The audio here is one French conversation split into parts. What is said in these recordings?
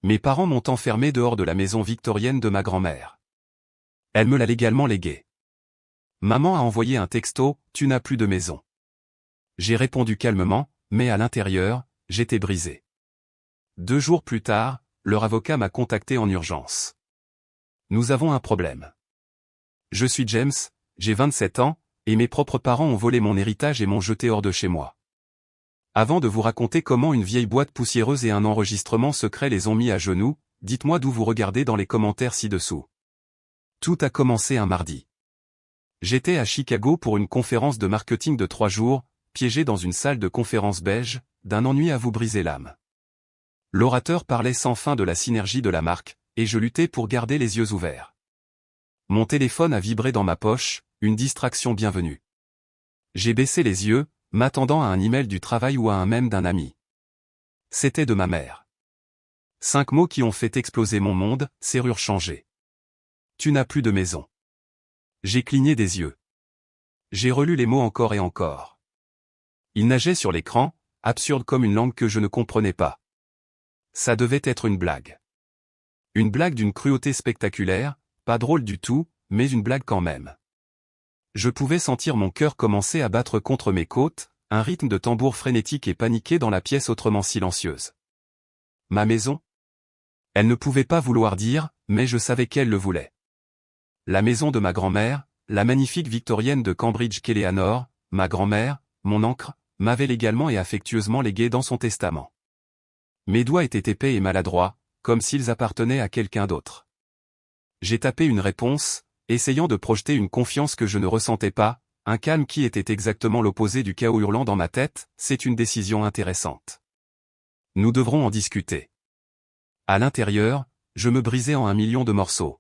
Mes parents m'ont enfermé dehors de la maison victorienne de ma grand-mère. Elle me l'a légalement léguée. Maman a envoyé un texto, « Tu n'as plus de maison ». J'ai répondu calmement, mais à l'intérieur, j'étais brisé. 2 jours plus tard, leur avocat m'a contacté en urgence. Nous avons un problème. Je suis James, j'ai 27 ans, et mes propres parents ont volé mon héritage et m'ont jeté hors de chez moi. Avant de vous raconter comment une vieille boîte poussiéreuse et un enregistrement secret les ont mis à genoux, dites-moi d'où vous regardez dans les commentaires ci-dessous. Tout a commencé un mardi. J'étais à Chicago pour une conférence de marketing de 3 jours, piégé dans une salle de conférence beige, d'un ennui à vous briser l'âme. L'orateur parlait sans fin de la synergie de la marque, et je luttais pour garder les yeux ouverts. Mon téléphone a vibré dans ma poche, une distraction bienvenue. J'ai baissé les yeux, m'attendant à un email du travail ou à un mème d'un ami. C'était de ma mère. 5 mots qui ont fait exploser mon monde, serrure changée. Tu n'as plus de maison. J'ai cligné des yeux. J'ai relu les mots encore et encore. Ils nageaient sur l'écran, absurdes comme une langue que je ne comprenais pas. Ça devait être une blague. Une blague d'une cruauté spectaculaire, pas drôle du tout, mais une blague quand même. Je pouvais sentir mon cœur commencer à battre contre mes côtes, un rythme de tambour frénétique et paniqué dans la pièce autrement silencieuse. Ma maison? Elle ne pouvait pas vouloir dire, mais je savais qu'elle le voulait. La maison de ma grand-mère, la magnifique victorienne de Cambridge qu'Eleanor, ma grand-mère, mon ancre, m'avait légalement et affectueusement léguée dans son testament. Mes doigts étaient épais et maladroits, comme s'ils appartenaient à quelqu'un d'autre. J'ai tapé une réponse, essayant de projeter une confiance que je ne ressentais pas, un calme qui était exactement l'opposé du chaos hurlant dans ma tête. C'est une décision intéressante. Nous devrons en discuter. À l'intérieur, je me brisais en 1 million de morceaux.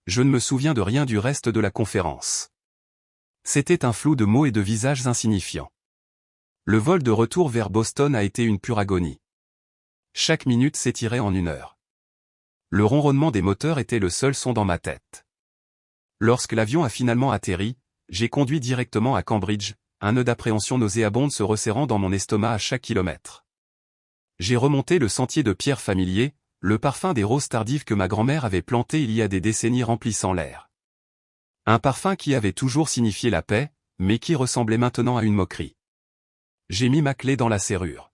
Je ne me souviens de rien du reste de la conférence. C'était un flou de mots et de visages insignifiants. Le vol de retour vers Boston a été une pure agonie. Chaque minute s'étirait en 1 heure. Le ronronnement des moteurs était le seul son dans ma tête. Lorsque l'avion a finalement atterri, j'ai conduit directement à Cambridge, un nœud d'appréhension nauséabonde se resserrant dans mon estomac à chaque kilomètre. J'ai remonté le sentier de pierre familier, le parfum des roses tardives que ma grand-mère avait planté il y a des décennies remplissant l'air. Un parfum qui avait toujours signifié la paix, mais qui ressemblait maintenant à une moquerie. J'ai mis ma clé dans la serrure.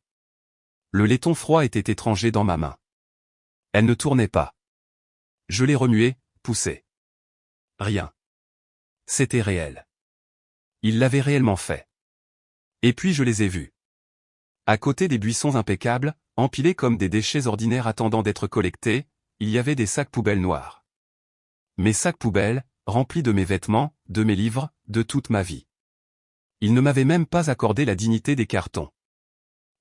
Le laiton froid était étranger dans ma main. Elle ne tournait pas. Je l'ai remuée, poussée. Rien. C'était réel. Il l'avait réellement fait. Et puis je les ai vus. À côté des buissons impeccables, empilés comme des déchets ordinaires attendant d'être collectés, il y avait des sacs poubelles noirs. Mes sacs poubelles, remplis de mes vêtements, de mes livres, de toute ma vie. Ils ne m'avaient même pas accordé la dignité des cartons.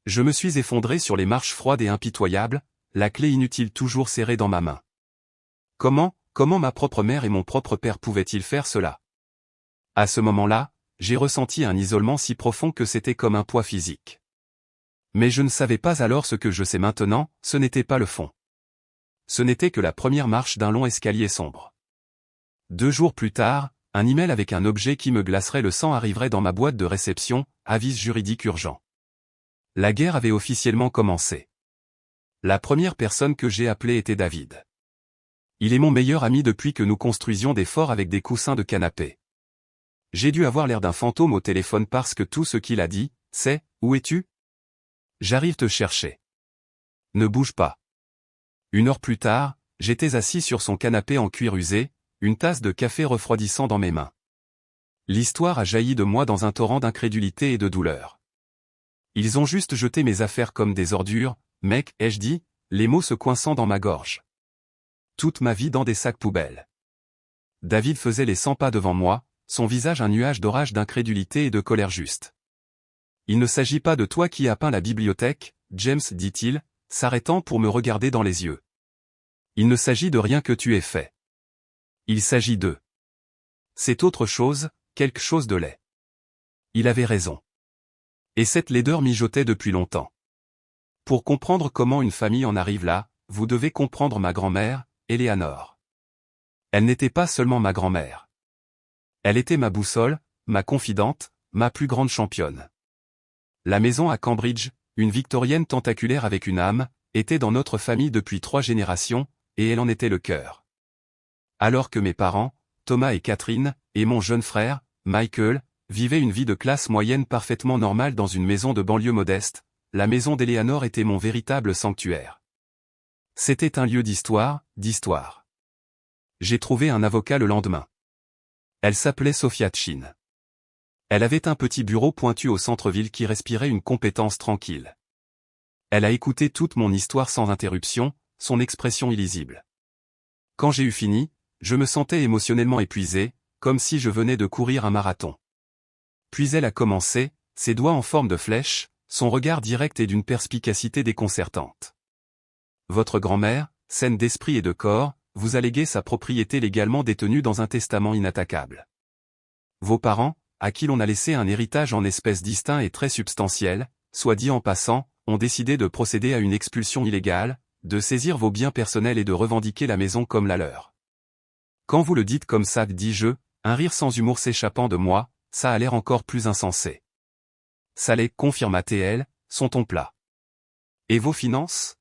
Je me suis effondré sur les marches froides et impitoyables, la clé inutile toujours serrée dans ma main. Comment ma propre mère et mon propre père pouvaient-ils faire cela? À ce moment-là, j'ai ressenti un isolement si profond que c'était comme un poids physique. Mais je ne savais pas alors ce que je sais maintenant, ce n'était pas le fond. Ce n'était que la première marche d'un long escalier sombre. 2 jours plus tard, un email avec un objet qui me glacerait le sang arriverait dans ma boîte de réception, avis juridique urgent. La guerre avait officiellement commencé. La première personne que j'ai appelée était David. Il est mon meilleur ami depuis que nous construisions des forts avec des coussins de canapé. J'ai dû avoir l'air d'un fantôme au téléphone parce que tout ce qu'il a dit, c'est « Où es-tu ? J'arrive te chercher. Ne bouge pas. » 1 heure plus tard, j'étais assis sur son canapé en cuir usé, une tasse de café refroidissant dans mes mains. L'histoire a jailli de moi dans un torrent d'incrédulité et de douleur. Ils ont juste jeté mes affaires comme des ordures, mec, ai-je dit, les mots se coinçant dans ma gorge. Toute ma vie dans des sacs poubelles. David faisait les 100 pas devant moi, son visage un nuage d'orage d'incrédulité et de colère juste. Il ne s'agit pas de toi qui as peint la bibliothèque, James, dit-il, s'arrêtant pour me regarder dans les yeux. Il ne s'agit de rien que tu aies fait. Il s'agit de... C'est autre chose, quelque chose de laid. Il avait raison. Et cette laideur mijotait depuis longtemps. Pour comprendre comment une famille en arrive là, vous devez comprendre ma grand-mère, Eleanor. Elle n'était pas seulement ma grand-mère. Elle était ma boussole, ma confidente, ma plus grande championne. La maison à Cambridge, une victorienne tentaculaire avec une âme, était dans notre famille depuis 3 générations, et elle en était le cœur. Alors que mes parents, Thomas et Catherine, et mon jeune frère, Michael, vivaient une vie de classe moyenne parfaitement normale dans une maison de banlieue modeste, la maison d'Eleanor était mon véritable sanctuaire. C'était un lieu d'histoire, d'histoire. J'ai trouvé un avocat le lendemain. Elle s'appelait Sophia Chin. Elle avait un petit bureau pointu au centre-ville qui respirait une compétence tranquille. Elle a écouté toute mon histoire sans interruption, son expression illisible. Quand j'ai eu fini, je me sentais émotionnellement épuisé, comme si je venais de courir un marathon. Puis elle a commencé, ses doigts en forme de flèche, son regard direct et d'une perspicacité déconcertante. Votre grand-mère, saine d'esprit et de corps, vous a légué sa propriété légalement détenue dans un testament inattaquable. Vos parents, à qui l'on a laissé un héritage en espèces distincts et très substantiel, soit dit en passant, ont décidé de procéder à une expulsion illégale, de saisir vos biens personnels et de revendiquer la maison comme la leur. Quand vous le dites comme ça, dis-je, un rire sans humour s'échappant de moi, ça a l'air encore plus insensé. Ça l'est, confirma-t-elle, sont ton plat. Et vos finances?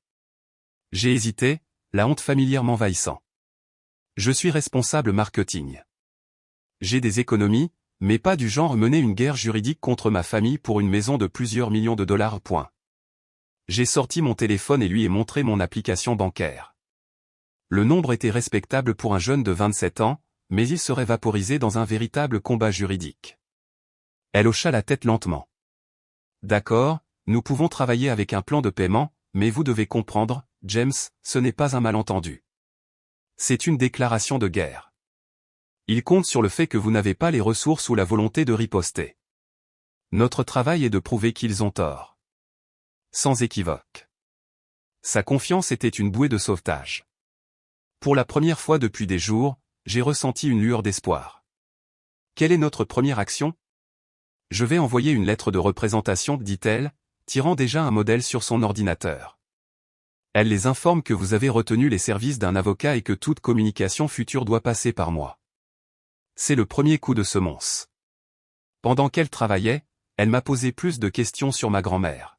J'ai hésité, la honte familière m'envahissant. Je suis responsable marketing. J'ai des économies, mais pas du genre mener une guerre juridique contre ma famille pour une maison de plusieurs millions de dollars. J'ai sorti mon téléphone et lui ai montré mon application bancaire. Le nombre était respectable pour un jeune de 27 ans, mais il serait vaporisé dans un véritable combat juridique. Elle hocha la tête lentement. D'accord, nous pouvons travailler avec un plan de paiement, mais vous devez comprendre, James, ce n'est pas un malentendu. C'est une déclaration de guerre. Il compte sur le fait que vous n'avez pas les ressources ou la volonté de riposter. Notre travail est de prouver qu'ils ont tort. Sans équivoque. Sa confiance était une bouée de sauvetage. Pour la première fois depuis des jours, j'ai ressenti une lueur d'espoir. Quelle est notre première action? Je vais envoyer une lettre de représentation, dit-elle, tirant déjà un modèle sur son ordinateur. Elle les informe que vous avez retenu les services d'un avocat et que toute communication future doit passer par moi. C'est le premier coup de semonce. Pendant qu'elle travaillait, elle m'a posé plus de questions sur ma grand-mère.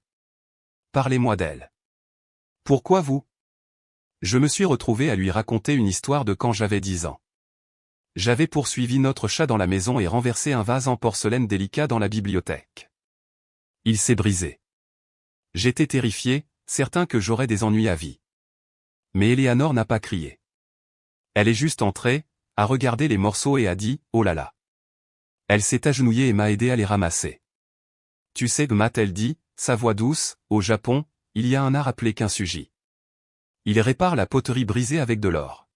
Parlez-moi d'elle. Pourquoi vous? Je me suis retrouvé à lui raconter une histoire de quand j'avais 10 ans. J'avais poursuivi notre chat dans la maison et renversé un vase en porcelaine délicat dans la bibliothèque. Il s'est brisé. J'étais terrifié, certain que j'aurais des ennuis à vie. Mais Eleanor n'a pas crié. Elle est juste entrée, a regardé les morceaux et a dit « Oh là là ». Elle s'est agenouillée et m'a aidé à les ramasser. Tu sais, m'a-t-elle dit, sa voix douce, au Japon, il y a un art appelé kintsugi. Il répare la poterie brisée avec de l'or.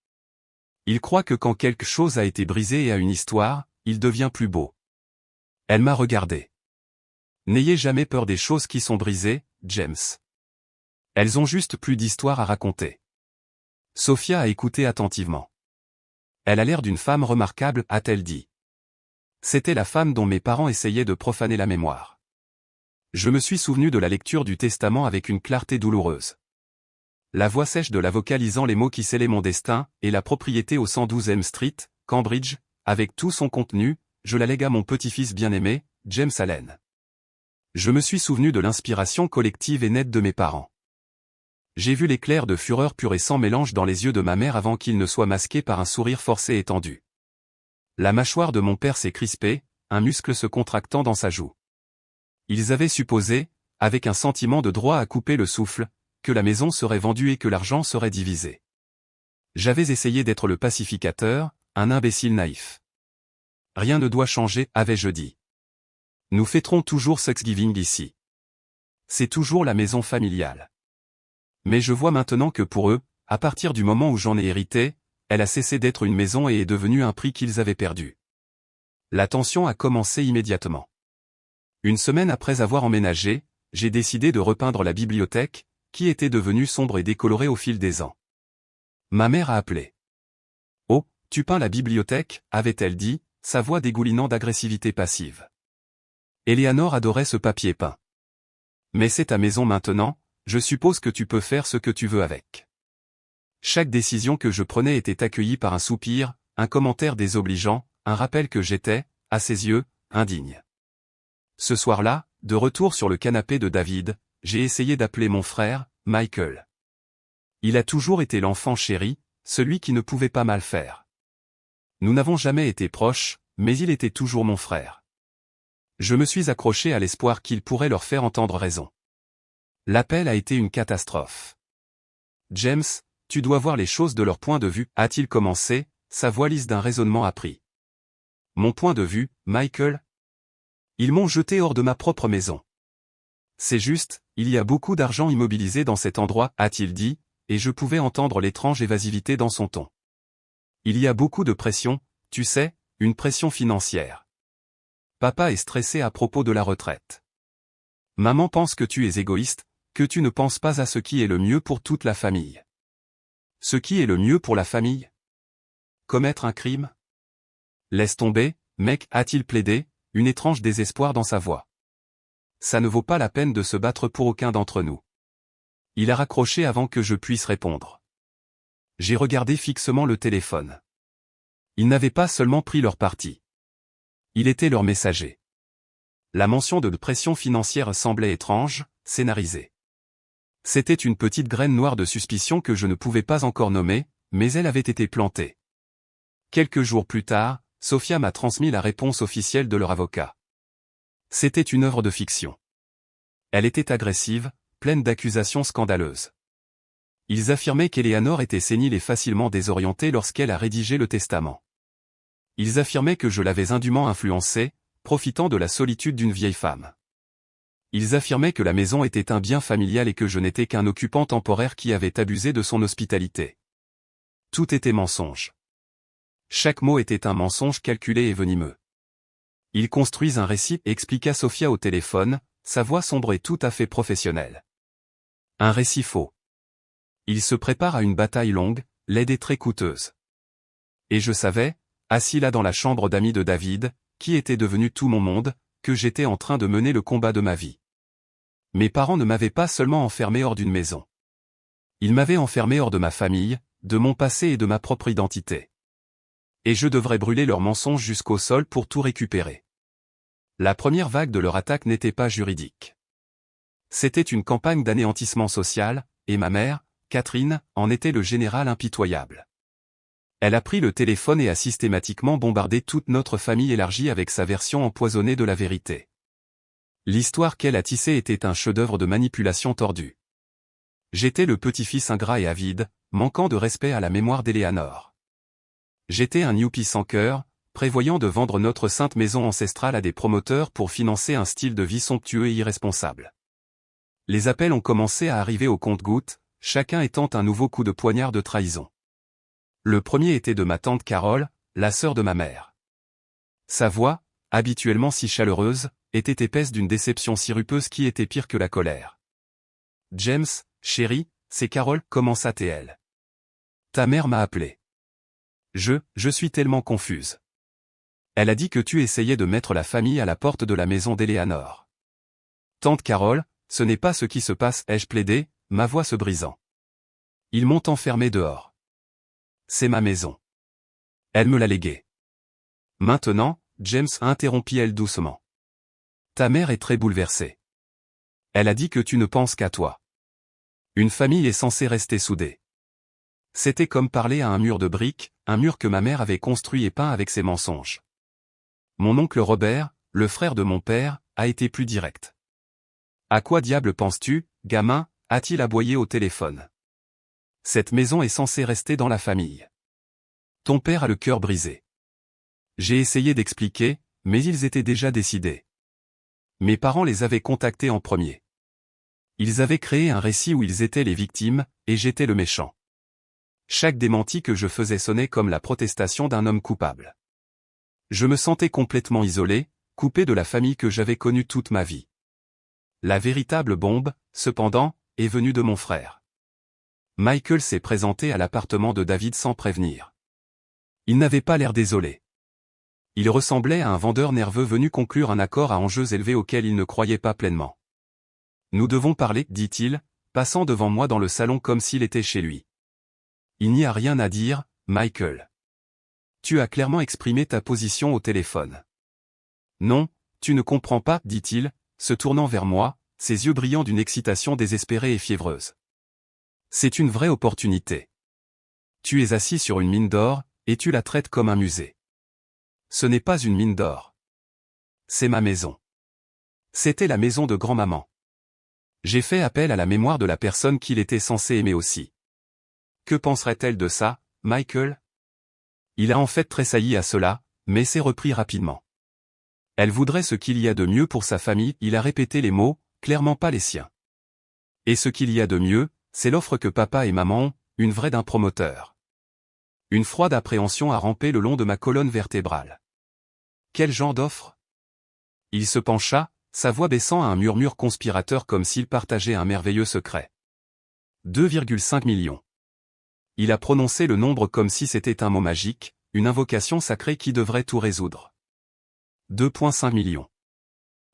Il croit que quand quelque chose a été brisé et a une histoire, il devient plus beau. Elle m'a regardé. N'ayez jamais peur des choses qui sont brisées, James. Elles ont juste plus d'histoire à raconter. Sophia a écouté attentivement. Elle a l'air d'une femme remarquable, a-t-elle dit. C'était la femme dont mes parents essayaient de profaner la mémoire. Je me suis souvenu de la lecture du testament avec une clarté douloureuse. La voix sèche de l'avocat lisant les mots qui scellaient mon destin, et la propriété au 112e Street, Cambridge, avec tout son contenu, je la lègue à mon petit-fils bien-aimé, James Allen. Je me suis souvenu de l'inspiration collective et nette de mes parents. J'ai vu l'éclair de fureur pure et sans mélange dans les yeux de ma mère avant qu'il ne soit masqué par un sourire forcé et tendu. La mâchoire de mon père s'est crispée, un muscle se contractant dans sa joue. Ils avaient supposé, avec un sentiment de droit à couper le souffle, que la maison serait vendue et que l'argent serait divisé. J'avais essayé d'être le pacificateur, un imbécile naïf. Rien ne doit changer, avais-je dit. Nous fêterons toujours Thanksgiving ici. C'est toujours la maison familiale. Mais je vois maintenant que pour eux, à partir du moment où j'en ai hérité, elle a cessé d'être une maison et est devenue un prix qu'ils avaient perdu. La tension a commencé immédiatement. Une semaine après avoir emménagé, j'ai décidé de repeindre la bibliothèque, qui était devenue sombre et décolorée au fil des ans. Ma mère a appelé. « Oh, tu peins la bibliothèque » avait-elle dit, sa voix dégoulinant d'agressivité passive. Eleanor adorait ce papier peint. « Mais c'est ta maison maintenant, je suppose que tu peux faire ce que tu veux avec. » Chaque décision que je prenais était accueillie par un soupir, un commentaire désobligeant, un rappel que j'étais, à ses yeux, indigne. Ce soir-là, de retour sur le canapé de David, j'ai essayé d'appeler mon frère, Michael. Il a toujours été l'enfant chéri, celui qui ne pouvait pas mal faire. Nous n'avons jamais été proches, mais il était toujours mon frère. Je me suis accroché à l'espoir qu'il pourrait leur faire entendre raison. L'appel a été une catastrophe. James, tu dois voir les choses de leur point de vue, a-t-il commencé, sa voix lisse d'un raisonnement appris. Mon point de vue, Michael? Ils m'ont jeté hors de ma propre maison. C'est juste, il y a beaucoup d'argent immobilisé dans cet endroit, a-t-il dit, et je pouvais entendre l'étrange évasivité dans son ton. Il y a beaucoup de pression, tu sais, une pression financière. Papa est stressé à propos de la retraite. Maman pense que tu es égoïste, que tu ne penses pas à ce qui est le mieux pour toute la famille. Ce qui est le mieux pour la famille? Commettre un crime? Laisse tomber, mec, a-t-il plaidé, une étrange désespoir dans sa voix. Ça ne vaut pas la peine de se battre pour aucun d'entre nous. Il a raccroché avant que je puisse répondre. J'ai regardé fixement le téléphone. Il n'avait pas seulement pris leur parti. Il était leur messager. La mention de pression financière semblait étrange, scénarisée. C'était une petite graine noire de suspicion que je ne pouvais pas encore nommer, mais elle avait été plantée. Quelques jours plus tard, Sophia m'a transmis la réponse officielle de leur avocat. C'était une œuvre de fiction. Elle était agressive, pleine d'accusations scandaleuses. Ils affirmaient qu'Eleanor était sénile et facilement désorientée lorsqu'elle a rédigé le testament. Ils affirmaient que je l'avais indûment influencée, profitant de la solitude d'une vieille femme. Ils affirmaient que la maison était un bien familial et que je n'étais qu'un occupant temporaire qui avait abusé de son hospitalité. Tout était mensonge. Chaque mot était un mensonge calculé et venimeux. Ils construisent un récit, expliqua Sophia au téléphone, sa voix sombre et tout à fait professionnelle. Un récit faux. Ils se préparent à une bataille longue, laide et très coûteuse. Et je savais, assis là dans la chambre d'amis de David, qui était devenu tout mon monde, que j'étais en train de mener le combat de ma vie. Mes parents ne m'avaient pas seulement enfermé hors d'une maison. Ils m'avaient enfermé hors de ma famille, de mon passé et de ma propre identité. Et je devrais brûler leurs mensonges jusqu'au sol pour tout récupérer. La première vague de leur attaque n'était pas juridique. C'était une campagne d'anéantissement social, et ma mère, Catherine, en était le général impitoyable. Elle a pris le téléphone et a systématiquement bombardé toute notre famille élargie avec sa version empoisonnée de la vérité. L'histoire qu'elle a tissée était un chef-d'œuvre de manipulation tordue. J'étais le petit-fils ingrat et avide, manquant de respect à la mémoire d'Eleanor. J'étais un youpi sans cœur, prévoyant de vendre notre sainte maison ancestrale à des promoteurs pour financer un style de vie somptueux et irresponsable. Les appels ont commencé à arriver au compte-gouttes, chacun étant un nouveau coup de poignard de trahison. Le premier était de ma tante Carole, la sœur de ma mère. Sa voix, habituellement si chaleureuse, était épaisse d'une déception sirupeuse qui était pire que la colère. « James, chéri, c'est Carole, commença-t-elle. Ta mère m'a appelé. Je suis tellement confuse. Elle a dit que tu essayais de mettre la famille à la porte de la maison d'Eleanor. Tante Carole, ce n'est pas ce qui se passe, ai-je plaidé, ma voix se brisant. Ils m'ont enfermé dehors. C'est ma maison. Elle me l'a léguée. Maintenant, James, interrompit-elle doucement. Ta mère est très bouleversée. Elle a dit que tu ne penses qu'à toi. Une famille est censée rester soudée. C'était comme parler à un mur de briques, un mur que ma mère avait construit et peint avec ses mensonges. Mon oncle Robert, le frère de mon père, a été plus direct. À quoi diable penses-tu, gamin, a-t-il aboyé au téléphone. Cette maison est censée rester dans la famille. Ton père a le cœur brisé. J'ai essayé d'expliquer, mais ils étaient déjà décidés. Mes parents les avaient contactés en premier. Ils avaient créé un récit où ils étaient les victimes, et j'étais le méchant. Chaque démenti que je faisais sonnait comme la protestation d'un homme coupable. Je me sentais complètement isolé, coupé de la famille que j'avais connue toute ma vie. La véritable bombe, cependant, est venue de mon frère. Michael s'est présenté à l'appartement de David sans prévenir. Il n'avait pas l'air désolé. Il ressemblait à un vendeur nerveux venu conclure un accord à enjeux élevés auquel il ne croyait pas pleinement. Nous devons parler, dit-il, passant devant moi dans le salon comme s'il était chez lui. Il n'y a rien à dire, Michael. Tu as clairement exprimé ta position au téléphone. Non, tu ne comprends pas, dit-il, se tournant vers moi, ses yeux brillants d'une excitation désespérée et fiévreuse. C'est une vraie opportunité. Tu es assis sur une mine d'or, et tu la traites comme un musée. Ce n'est pas une mine d'or. C'est ma maison. C'était la maison de grand-maman. J'ai fait appel à la mémoire de la personne qu'il était censé aimer aussi. Que penserait-elle de ça, Michael? Il a en fait tressailli à cela, mais s'est repris rapidement. Elle voudrait ce qu'il y a de mieux pour sa famille, il a répété les mots, clairement pas les siens. Et ce qu'il y a de mieux, c'est l'offre que papa et maman ont, une vraie d'un promoteur. Une froide appréhension a rampé le long de ma colonne vertébrale. Quel genre d'offre? Il se pencha, sa voix baissant à un murmure conspirateur comme s'il partageait un merveilleux secret. 2,5 millions. Il a prononcé le nombre comme si c'était un mot magique, une invocation sacrée qui devrait tout résoudre. 2,5 millions.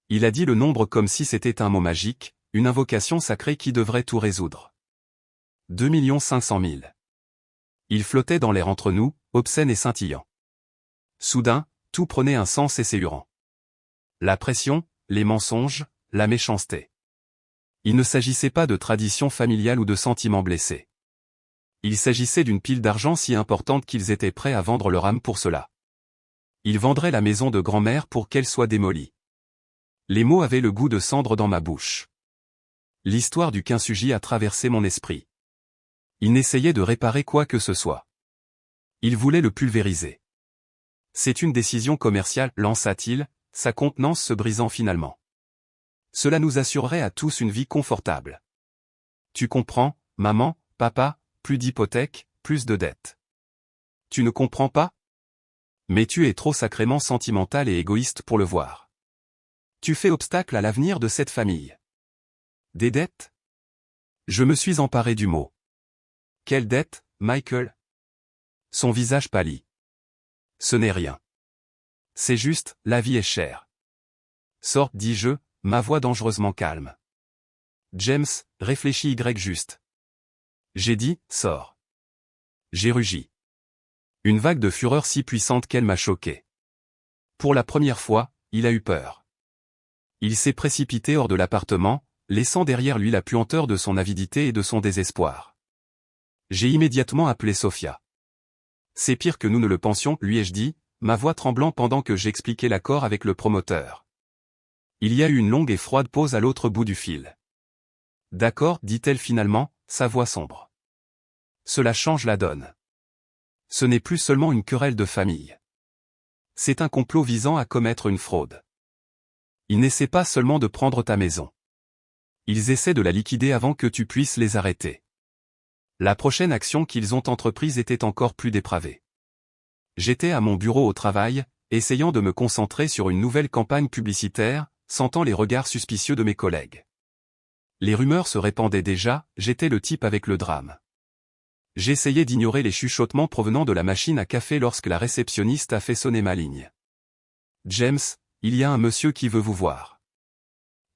Il a dit le nombre comme si c'était un mot magique, une invocation sacrée qui devrait tout résoudre. 2 500 000. Il flottait dans l'air entre nous, obscène et scintillant. Soudain, tout prenait un sens esséurant. La pression, les mensonges, la méchanceté. Il ne s'agissait pas de tradition familiale ou de sentiments blessés. Il s'agissait d'une pile d'argent si importante qu'ils étaient prêts à vendre leur âme pour cela. Ils vendraient la maison de grand-mère pour qu'elle soit démolie. Les mots avaient le goût de cendre dans ma bouche. L'histoire du Kintsugi a traversé mon esprit. Il n'essayait de réparer quoi que ce soit. Il voulait le pulvériser. C'est une décision commerciale, lança-t-il, sa contenance se brisant finalement. Cela nous assurerait à tous une vie confortable. Tu comprends, maman, papa, plus d'hypothèque, plus de dettes. Tu ne comprends pas? Mais tu es trop sacrément sentimental et égoïste pour le voir. Tu fais obstacle à l'avenir de cette famille. Des dettes? Je me suis emparé du mot. Quelle dette, Michael? Son visage pâlit. Ce n'est rien. C'est juste, la vie est chère. Sors, dis-je, ma voix dangereusement calme. James, réfléchis juste. J'ai dit, sors. J'ai rugi. Une vague de fureur si puissante qu'elle m'a choqué. Pour la première fois, il a eu peur. Il s'est précipité hors de l'appartement, laissant derrière lui la puanteur de son avidité et de son désespoir. J'ai immédiatement appelé Sophia. C'est pire que nous ne le pensions, lui ai-je dit, ma voix tremblant pendant que j'expliquais l'accord avec le promoteur. Il y a eu une longue et froide pause à l'autre bout du fil. D'accord, dit-elle finalement, sa voix sombre. Cela change la donne. Ce n'est plus seulement une querelle de famille. C'est un complot visant à commettre une fraude. Ils n'essaient pas seulement de prendre ta maison. Ils essaient de la liquider avant que tu puisses les arrêter. La prochaine action qu'ils ont entreprise était encore plus dépravée. J'étais à mon bureau au travail, essayant de me concentrer sur une nouvelle campagne publicitaire, sentant les regards suspicieux de mes collègues. Les rumeurs se répandaient déjà, j'étais le type avec le drame. J'essayais d'ignorer les chuchotements provenant de la machine à café lorsque la réceptionniste a fait sonner ma ligne. James, il y a un monsieur qui veut vous voir.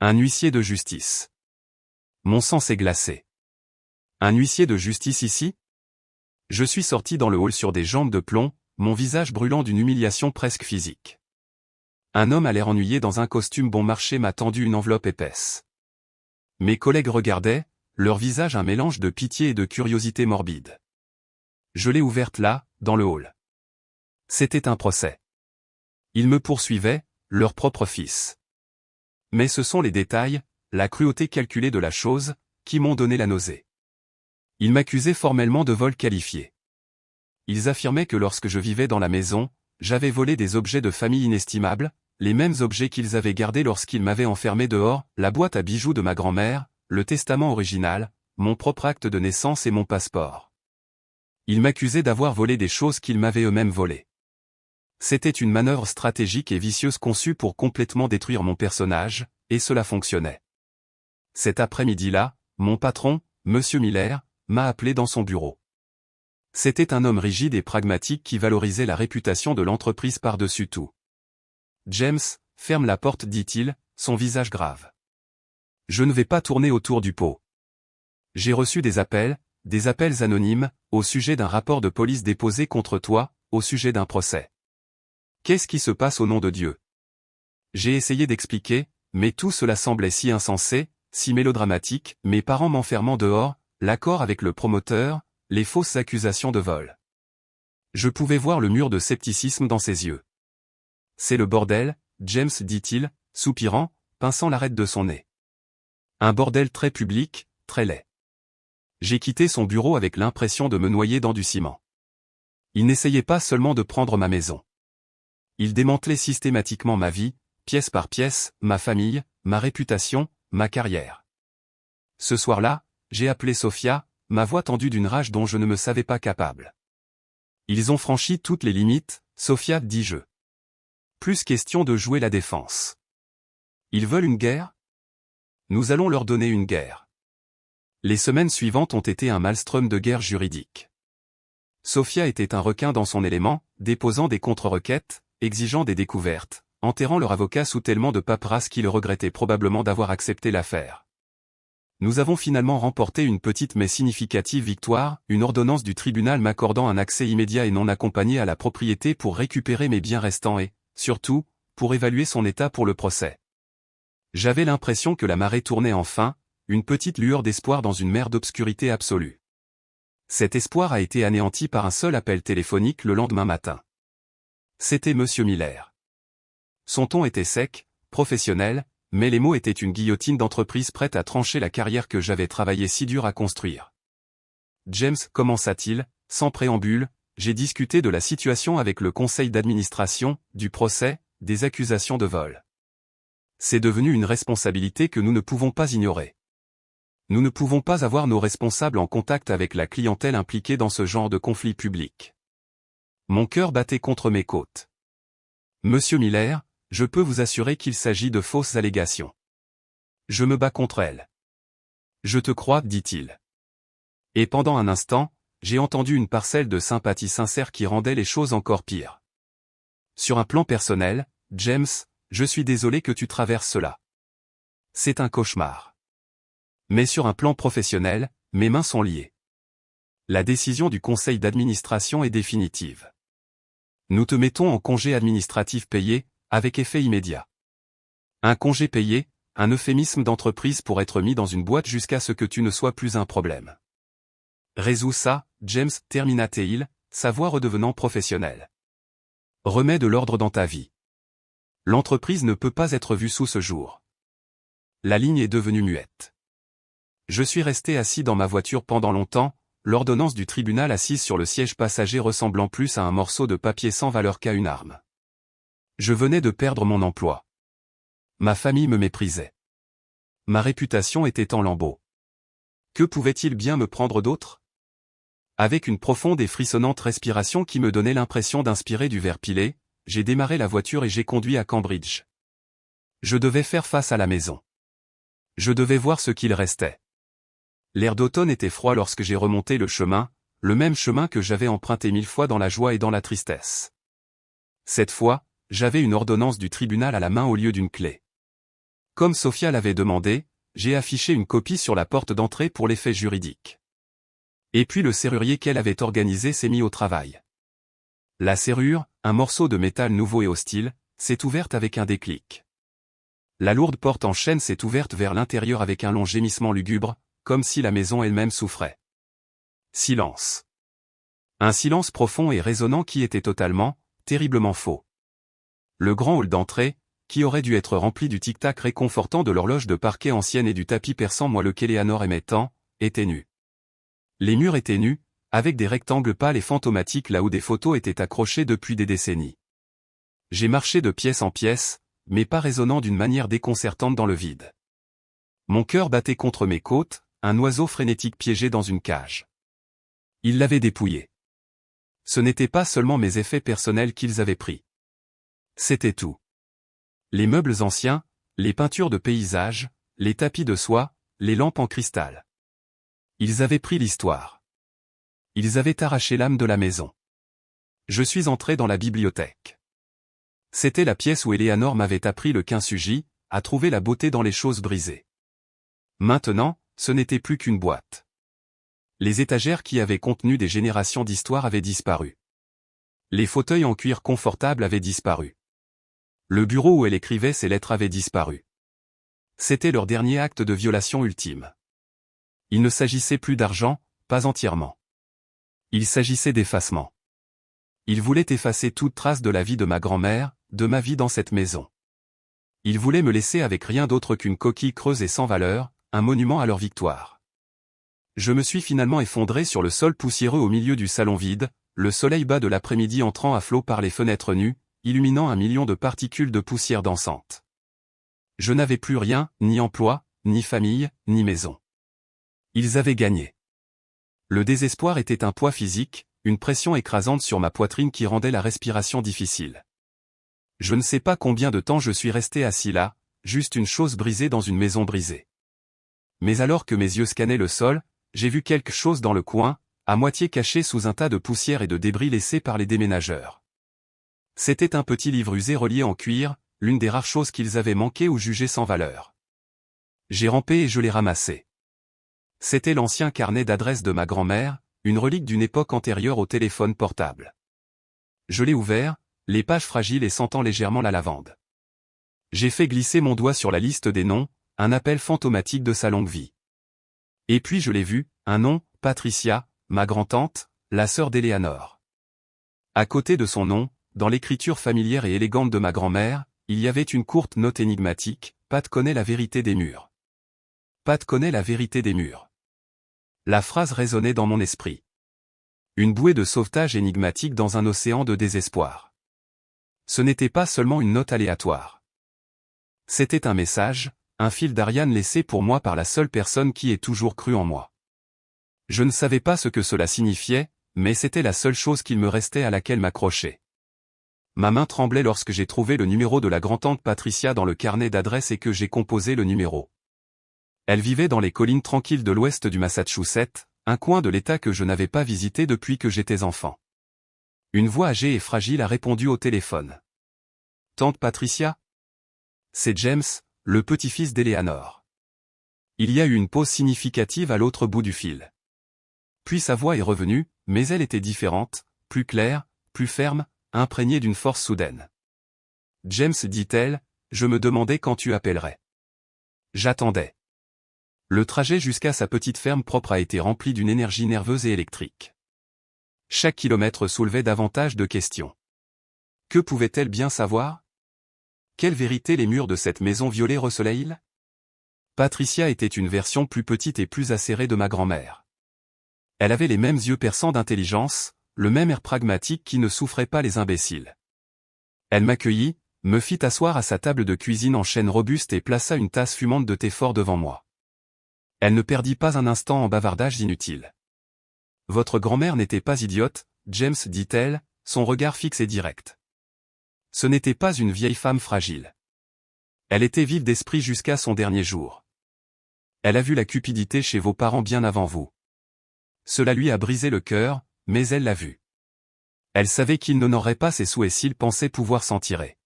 Un huissier de justice. Mon sang s'est glacé. Un huissier de justice ici? Je suis sorti dans le hall sur des jambes de plomb, mon visage brûlant d'une humiliation presque physique. Un homme à l'air ennuyé dans un costume bon marché m'a tendu une enveloppe épaisse. Mes collègues regardaient, leur visage un mélange de pitié et de curiosité morbide. Je l'ai ouverte là, dans le hall. C'était un procès. Ils me poursuivaient, leur propre fils. Mais ce sont les détails, la cruauté calculée de la chose, qui m'ont donné la nausée. Ils m'accusaient formellement de vol qualifié. Ils affirmaient que lorsque je vivais dans la maison, j'avais volé des objets de famille inestimables, les mêmes objets qu'ils avaient gardés lorsqu'ils m'avaient enfermé dehors, la boîte à bijoux de ma grand-mère, le testament original, mon propre acte de naissance et mon passeport. Ils m'accusaient d'avoir volé des choses qu'ils m'avaient eux-mêmes volées. C'était une manœuvre stratégique et vicieuse conçue pour complètement détruire mon personnage, et cela fonctionnait. Cet après-midi-là, mon patron, Monsieur Miller, m'a appelé dans son bureau. C'était un homme rigide et pragmatique qui valorisait la réputation de l'entreprise par-dessus tout. James, ferme la porte, dit-il, son visage grave. Je ne vais pas tourner autour du pot. J'ai reçu des appels anonymes, au sujet d'un rapport de police déposé contre toi, au sujet d'un procès. Qu'est-ce qui se passe au nom de Dieu? J'ai essayé d'expliquer, mais tout cela semblait si insensé, si mélodramatique, mes parents m'enfermant dehors, l'accord avec le promoteur, les fausses accusations de vol. Je pouvais voir le mur de scepticisme dans ses yeux. C'est le bordel, James, dit-il, soupirant, pinçant l'arête de son nez. Un bordel très public, très laid. J'ai quitté son bureau avec l'impression de me noyer dans du ciment. Il n'essayait pas seulement de prendre ma maison. Il démantelait systématiquement ma vie, pièce par pièce, ma famille, ma réputation, ma carrière. Ce soir-là, j'ai appelé Sophia, ma voix tendue d'une rage dont je ne me savais pas capable. Ils ont franchi toutes les limites, Sophia, dis-je. Plus question de jouer la défense. Ils veulent une guerre? Nous allons leur donner une guerre. Les semaines suivantes ont été un maelstrom de guerre juridique. Sophia était un requin dans son élément, déposant des contre-requêtes, exigeant des découvertes, enterrant leur avocat sous tellement de paperasse qu'il regrettait probablement d'avoir accepté l'affaire. Nous avons finalement remporté une petite mais significative victoire, une ordonnance du tribunal m'accordant un accès immédiat et non accompagné à la propriété pour récupérer mes biens restants et, surtout, pour évaluer son état pour le procès. J'avais l'impression que la marée tournait enfin, une petite lueur d'espoir dans une mer d'obscurité absolue. Cet espoir a été anéanti par un seul appel téléphonique le lendemain matin. C'était Monsieur Miller. Son ton était sec, professionnel, mais les mots étaient une guillotine d'entreprise prête à trancher la carrière que j'avais travaillé si dur à construire. James, commença-t-il, sans préambule, j'ai discuté de la situation avec le conseil d'administration, du procès, des accusations de vol. C'est devenu une responsabilité que nous ne pouvons pas ignorer. Nous ne pouvons pas avoir nos responsables en contact avec la clientèle impliquée dans ce genre de conflit public. Mon cœur battait contre mes côtes. Monsieur Miller, je peux vous assurer qu'il s'agit de fausses allégations. Je me bats contre elles. Je te crois, dit-il. Et pendant un instant, j'ai entendu une parcelle de sympathie sincère qui rendait les choses encore pires. Sur un plan personnel, James, je suis désolé que tu traverses cela. C'est un cauchemar. Mais sur un plan professionnel, mes mains sont liées. La décision du conseil d'administration est définitive. Nous te mettons en congé administratif payé, avec effet immédiat. Un congé payé, un euphémisme d'entreprise pour être mis dans une boîte jusqu'à ce que tu ne sois plus un problème. Résous ça, James, termina-t-il, sa voix redevenant professionnelle. Remets de l'ordre dans ta vie. L'entreprise ne peut pas être vue sous ce jour. La ligne est devenue muette. Je suis resté assis dans ma voiture pendant longtemps, l'ordonnance du tribunal assise sur le siège passager ressemblant plus à un morceau de papier sans valeur qu'à une arme. Je venais de perdre mon emploi. Ma famille me méprisait. Ma réputation était en lambeaux. Que pouvait-il bien me prendre d'autre? Avec une profonde et frissonnante respiration qui me donnait l'impression d'inspirer du verre pilé, j'ai démarré la voiture et j'ai conduit à Cambridge. Je devais faire face à la maison. Je devais voir ce qu'il restait. L'air d'automne était froid lorsque j'ai remonté le même chemin que j'avais emprunté 1000 fois dans la joie et dans la tristesse. Cette fois, j'avais une ordonnance du tribunal à la main au lieu d'une clé. Comme Sophia l'avait demandé, j'ai affiché une copie sur la porte d'entrée pour l'effet juridique. Et puis le serrurier qu'elle avait organisé s'est mis au travail. La serrure, un morceau de métal nouveau et hostile, s'est ouverte avec un déclic. La lourde porte en chêne s'est ouverte vers l'intérieur avec un long gémissement lugubre, comme si la maison elle-même souffrait. Silence. Un silence profond et résonnant qui était totalement, terriblement faux. Le grand hall d'entrée, qui aurait dû être rempli du tic-tac réconfortant de l'horloge de parquet ancienne et du tapis persan moelleux qu'Eleanor aimait tant, était nu. Les murs étaient nus, avec des rectangles pâles et fantomatiques là où des photos étaient accrochées depuis des décennies. J'ai marché de pièce en pièce, mais pas résonnant d'une manière déconcertante dans le vide. Mon cœur battait contre mes côtes, un oiseau frénétique piégé dans une cage. Ils l'avaient dépouillé. Ce n'était pas seulement mes effets personnels qu'ils avaient pris. C'était tout. Les meubles anciens, les peintures de paysages, les tapis de soie, les lampes en cristal. Ils avaient pris l'histoire. Ils avaient arraché l'âme de la maison. Je suis entré dans la bibliothèque. C'était la pièce où Eleanor m'avait appris le kintsugi, à trouver la beauté dans les choses brisées. Maintenant, ce n'était plus qu'une boîte. Les étagères qui avaient contenu des générations d'histoire avaient disparu. Les fauteuils en cuir confortable avaient disparu. Le bureau où elle écrivait ses lettres avait disparu. C'était leur dernier acte de violation ultime. Il ne s'agissait plus d'argent, pas entièrement. Il s'agissait d'effacement. Il voulait effacer toute trace de la vie de ma grand-mère, de ma vie dans cette maison. Il voulait me laisser avec rien d'autre qu'une coquille creuse et sans valeur, un monument à leur victoire. Je me suis finalement effondré sur le sol poussiéreux au milieu du salon vide, le soleil bas de l'après-midi entrant à flot par les fenêtres nues, illuminant 1 million de particules de poussière dansante. Je n'avais plus rien, ni emploi, ni famille, ni maison. Ils avaient gagné. Le désespoir était un poids physique, une pression écrasante sur ma poitrine qui rendait la respiration difficile. Je ne sais pas combien de temps je suis resté assis là, juste une chose brisée dans une maison brisée. Mais alors que mes yeux scannaient le sol, j'ai vu quelque chose dans le coin, à moitié caché sous un tas de poussière et de débris laissés par les déménageurs. C'était un petit livre usé relié en cuir, l'une des rares choses qu'ils avaient manqué ou jugé sans valeur. J'ai rampé et je l'ai ramassé. C'était l'ancien carnet d'adresse de ma grand-mère, une relique d'une époque antérieure au téléphone portable. Je l'ai ouvert, les pages fragiles et sentant légèrement la lavande. J'ai fait glisser mon doigt sur la liste des noms, un appel fantomatique de sa longue vie. Et puis je l'ai vu, un nom, Patricia, ma grand-tante, la sœur d'Éléanore. À côté de son nom, dans l'écriture familière et élégante de ma grand-mère, il y avait une courte note énigmatique, Pat connaît la vérité des murs. Pat connaît la vérité des murs. La phrase résonnait dans mon esprit. Une bouée de sauvetage énigmatique dans un océan de désespoir. Ce n'était pas seulement une note aléatoire. C'était un message, un fil d'Ariane laissé pour moi par la seule personne qui ait toujours cru en moi. Je ne savais pas ce que cela signifiait, mais c'était la seule chose qu'il me restait à laquelle m'accrocher. Ma main tremblait lorsque j'ai trouvé le numéro de la grand-tante Patricia dans le carnet d'adresse et que j'ai composé le numéro. Elle vivait dans les collines tranquilles de l'ouest du Massachusetts, un coin de l'État que je n'avais pas visité depuis que j'étais enfant. Une voix âgée et fragile a répondu au téléphone. « Tante Patricia ? C'est James, le petit-fils d'Éléanore. » Il y a eu une pause significative à l'autre bout du fil. Puis sa voix est revenue, mais elle était différente, plus claire, plus ferme, imprégnée d'une force soudaine. « James, dit-elle, je me demandais quand tu appellerais. J'attendais. » Le trajet jusqu'à sa petite ferme propre a été rempli d'une énergie nerveuse et électrique. Chaque kilomètre soulevait davantage de questions. Que pouvait-elle bien savoir? Quelle vérité les murs de cette maison violée recelaient-ils? Patricia était une version plus petite et plus acérée de ma grand-mère. Elle avait les mêmes yeux perçants d'intelligence, le même air pragmatique qui ne souffrait pas les imbéciles. Elle m'accueillit, me fit asseoir à sa table de cuisine en chêne robuste et plaça une tasse fumante de thé fort devant moi. Elle ne perdit pas un instant en bavardages inutiles. « Votre grand-mère n'était pas idiote, James, dit-elle, son regard fixe et direct. Ce n'était pas une vieille femme fragile. Elle était vive d'esprit jusqu'à son dernier jour. Elle a vu la cupidité chez vos parents bien avant vous. Cela lui a brisé le cœur, mais elle l'a vu. Elle savait qu'il n'honorerait pas ses souhaits s'il pensait pouvoir s'en tirer.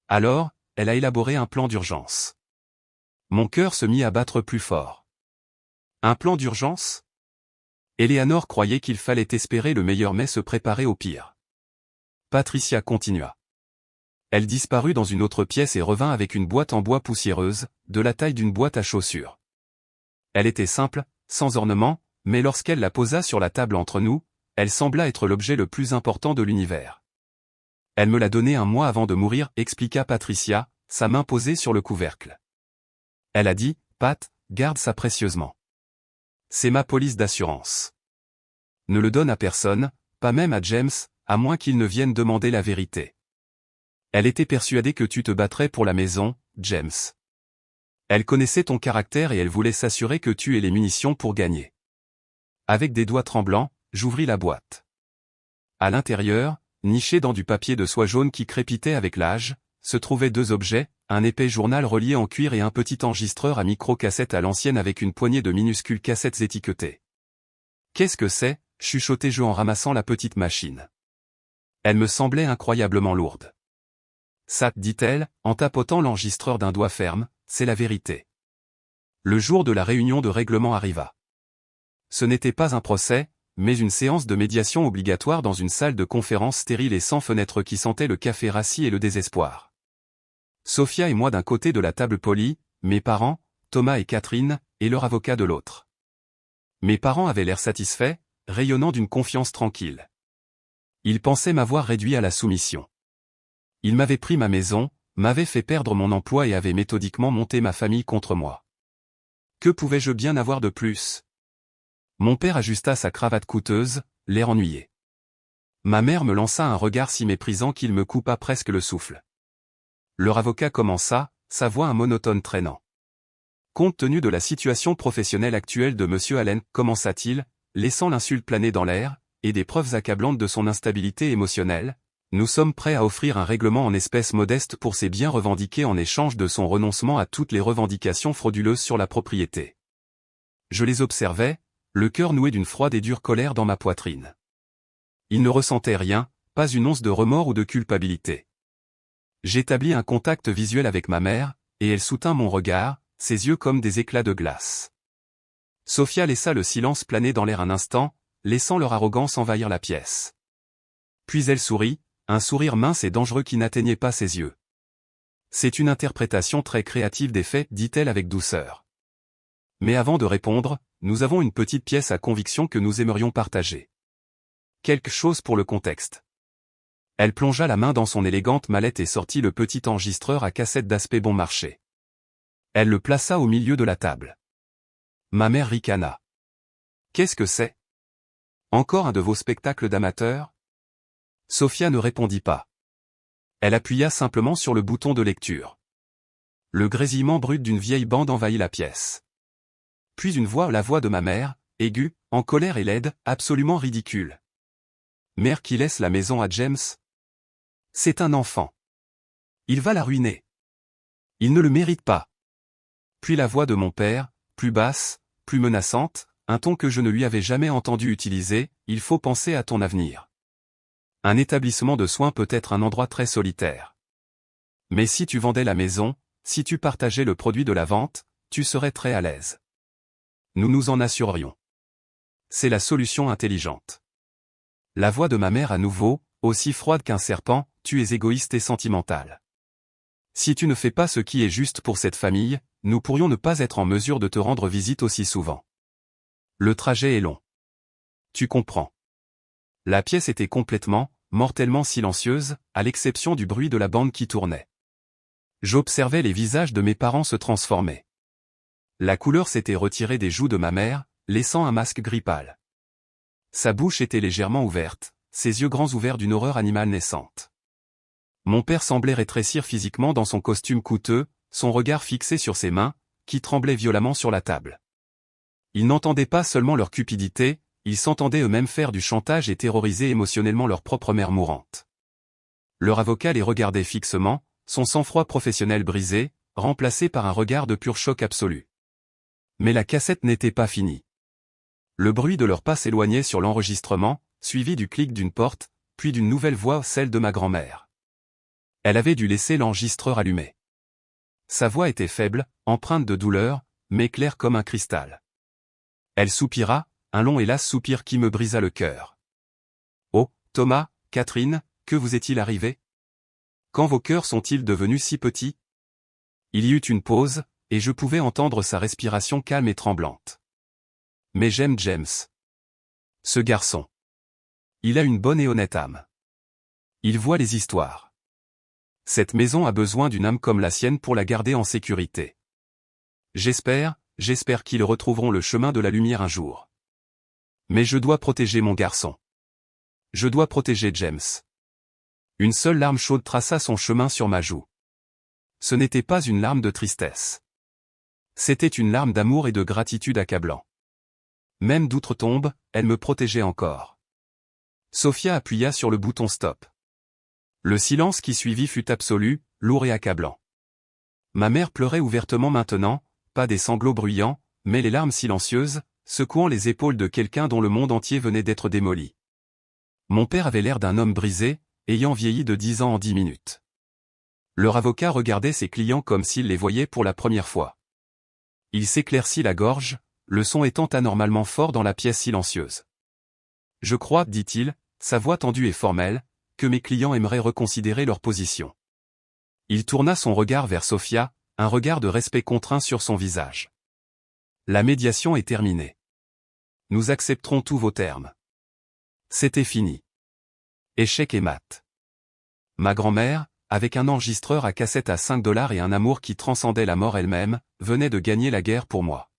Alors, elle a élaboré un plan d'urgence. Mon cœur se mit à battre plus fort. Un plan d'urgence? Éléanore croyait qu'il fallait espérer le meilleur mais se préparer au pire. Patricia continua. Elle disparut dans une autre pièce et revint avec une boîte en bois poussiéreuse, de la taille d'une boîte à chaussures. Elle était simple, sans ornement, mais lorsqu'elle la posa sur la table entre nous, elle sembla être l'objet le plus important de l'univers. Elle me l'a donné un mois avant de mourir, expliqua Patricia, sa main posée sur le couvercle. Elle a dit, Pat, garde ça précieusement. C'est ma police d'assurance. Ne le donne à personne, pas même à James, à moins qu'il ne vienne demander la vérité. Elle était persuadée que tu te battrais pour la maison, James. Elle connaissait ton caractère et elle voulait s'assurer que tu aies les munitions pour gagner. Avec des doigts tremblants, j'ouvris la boîte. À l'intérieur, nichés dans du papier de soie jaune qui crépitait avec l'âge, se trouvaient 2 objets, un épais journal relié en cuir et un petit enregistreur à micro-cassette à l'ancienne avec une poignée de minuscules cassettes étiquetées. « Qu'est-ce que c'est » chuchotai-je en ramassant la petite machine. Elle me semblait incroyablement lourde. « Ça, dit-elle, en tapotant l'enregistreur d'un doigt ferme, c'est la vérité. » Le jour de la réunion de règlement arriva. Ce n'était pas un procès, mais une séance de médiation obligatoire dans une salle de conférence stérile et sans fenêtre qui sentait le café rassis et le désespoir. Sophia et moi d'un côté de la table polie, mes parents, Thomas et Catherine, et leur avocat de l'autre. Mes parents avaient l'air satisfaits, rayonnant d'une confiance tranquille. Ils pensaient m'avoir réduit à la soumission. Ils m'avaient pris ma maison, m'avaient fait perdre mon emploi et avaient méthodiquement monté ma famille contre moi. Que pouvais-je bien avoir de plus? Mon père ajusta sa cravate coûteuse, l'air ennuyé. Ma mère me lança un regard si méprisant qu'il me coupa presque le souffle. Leur avocat commença, sa voix un monotone traînant. Compte tenu de la situation professionnelle actuelle de M. Allen, commença-t-il, laissant l'insulte planer dans l'air, et des preuves accablantes de son instabilité émotionnelle, nous sommes prêts à offrir un règlement en espèces modestes pour ses biens revendiqués en échange de son renoncement à toutes les revendications frauduleuses sur la propriété. Je les observais, le cœur noué d'une froide et dure colère dans ma poitrine. Il ne ressentait rien, pas une once de remords ou de culpabilité. J'établis un contact visuel avec ma mère, et elle soutint mon regard, ses yeux comme des éclats de glace. Sophia laissa le silence planer dans l'air un instant, laissant leur arrogance envahir la pièce. Puis elle sourit, un sourire mince et dangereux qui n'atteignait pas ses yeux. C'est une interprétation très créative des faits, dit-elle avec douceur. Mais avant de répondre, nous avons une petite pièce à conviction que nous aimerions partager. Quelque chose pour le contexte. Elle plongea la main dans son élégante mallette et sortit le petit enregistreur à cassette d'aspect bon marché. Elle le plaça au milieu de la table. Ma mère ricana. Qu'est-ce que c'est? Encore un de vos spectacles d'amateurs? Sophia ne répondit pas. Elle appuya simplement sur le bouton de lecture. Le grésillement brut d'une vieille bande envahit la pièce. Puis une voix, la voix de ma mère, aiguë, en colère et laide, absolument ridicule. Mère qui laisse la maison à James? C'est un enfant. Il va la ruiner. Il ne le mérite pas. Puis la voix de mon père, plus basse, plus menaçante, un ton que je ne lui avais jamais entendu utiliser, il faut penser à ton avenir. Un établissement de soins peut être un endroit très solitaire. Mais si tu vendais la maison, si tu partageais le produit de la vente, tu serais très à l'aise. Nous nous en assurerions. C'est la solution intelligente. La voix de ma mère à nouveau, aussi froide qu'un serpent, tu es égoïste et sentimental. Si tu ne fais pas ce qui est juste pour cette famille, nous pourrions ne pas être en mesure de te rendre visite aussi souvent. Le trajet est long. Tu comprends. La pièce était complètement, mortellement silencieuse, à l'exception du bruit de la bande qui tournait. J'observais les visages de mes parents se transformer. La couleur s'était retirée des joues de ma mère, laissant un masque gris pâle. Sa bouche était légèrement ouverte, ses yeux grands ouverts d'une horreur animale naissante. Mon père semblait rétrécir physiquement dans son costume coûteux, son regard fixé sur ses mains, qui tremblaient violemment sur la table. Ils n'entendaient pas seulement leur cupidité, ils s'entendaient eux-mêmes faire du chantage et terroriser émotionnellement leur propre mère mourante. Leur avocat les regardait fixement, son sang-froid professionnel brisé, remplacé par un regard de pur choc absolu. Mais la cassette n'était pas finie. Le bruit de leurs pas s'éloignait sur l'enregistrement, suivi du clic d'une porte, puis d'une nouvelle voix, celle de ma grand-mère. Elle avait dû laisser l'enregistreur allumé. Sa voix était faible, empreinte de douleur, mais claire comme un cristal. Elle soupira, un long et las soupir qui me brisa le cœur. Oh, Thomas, Catherine, que vous est-il arrivé? Quand vos cœurs sont-ils devenus si petits? Il y eut une pause, et je pouvais entendre sa respiration calme et tremblante. Mais j'aime James. Ce garçon. Il a une bonne et honnête âme. Il voit les histoires. Cette maison a besoin d'une âme comme la sienne pour la garder en sécurité. J'espère qu'ils retrouveront le chemin de la lumière un jour. Mais je dois protéger mon garçon. Je dois protéger James. Une seule larme chaude traça son chemin sur ma joue. Ce n'était pas une larme de tristesse. C'était une larme d'amour et de gratitude accablant. Même d'outre-tombe, elle me protégeait encore. Sophia appuya sur le bouton stop. Le silence qui suivit fut absolu, lourd et accablant. Ma mère pleurait ouvertement maintenant, pas des sanglots bruyants, mais les larmes silencieuses, secouant les épaules de quelqu'un dont le monde entier venait d'être démoli. Mon père avait l'air d'un homme brisé, ayant vieilli de 10 ans en 10 minutes. Leur avocat regardait ses clients comme s'il les voyait pour la première fois. Il s'éclaircit la gorge, le son étant anormalement fort dans la pièce silencieuse. Je crois, dit-il, sa voix tendue et formelle, que mes clients aimeraient reconsidérer leur position. Il tourna son regard vers Sophia, un regard de respect contraint sur son visage. La médiation est terminée. Nous accepterons tous vos termes. C'était fini. Échec et mat. Ma grand-mère, avec un enregistreur à cassette à 5 $ et un amour qui transcendait la mort elle-même, venait de gagner la guerre pour moi.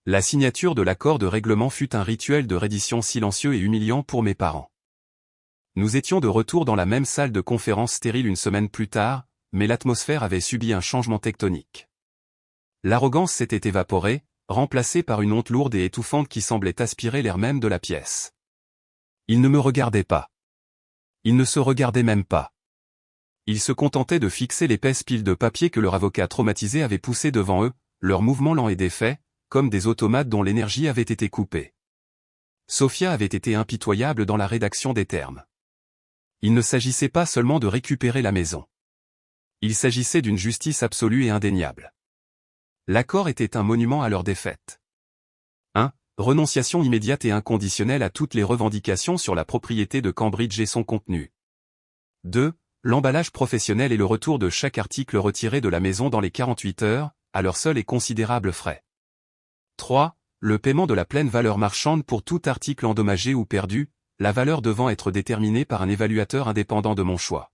La signature de l'accord de règlement fut un rituel de reddition silencieux et humiliant pour mes parents. Nous étions de retour dans la même salle de conférence stérile une semaine plus tard, mais l'atmosphère avait subi un changement tectonique. L'arrogance s'était évaporée, remplacée par une honte lourde et étouffante qui semblait aspirer l'air même de la pièce. Ils ne me regardaient pas. Ils ne se regardaient même pas. Ils se contentaient de fixer l'épaisse pile de papier que leur avocat traumatisé avait poussé devant eux, leurs mouvements lents et défaits, comme des automates dont l'énergie avait été coupée. Sophia avait été impitoyable dans la rédaction des termes. Il ne s'agissait pas seulement de récupérer la maison. Il s'agissait d'une justice absolue et indéniable. L'accord était un monument à leur défaite. 1. Renonciation immédiate et inconditionnelle à toutes les revendications sur la propriété de Cambridge et son contenu. 2. L'emballage professionnel et le retour de chaque article retiré de la maison dans les 48 heures, à leurs seuls et considérables frais. 3. Le paiement de la pleine valeur marchande pour tout article endommagé ou perdu, la valeur devant être déterminée par un évaluateur indépendant de mon choix.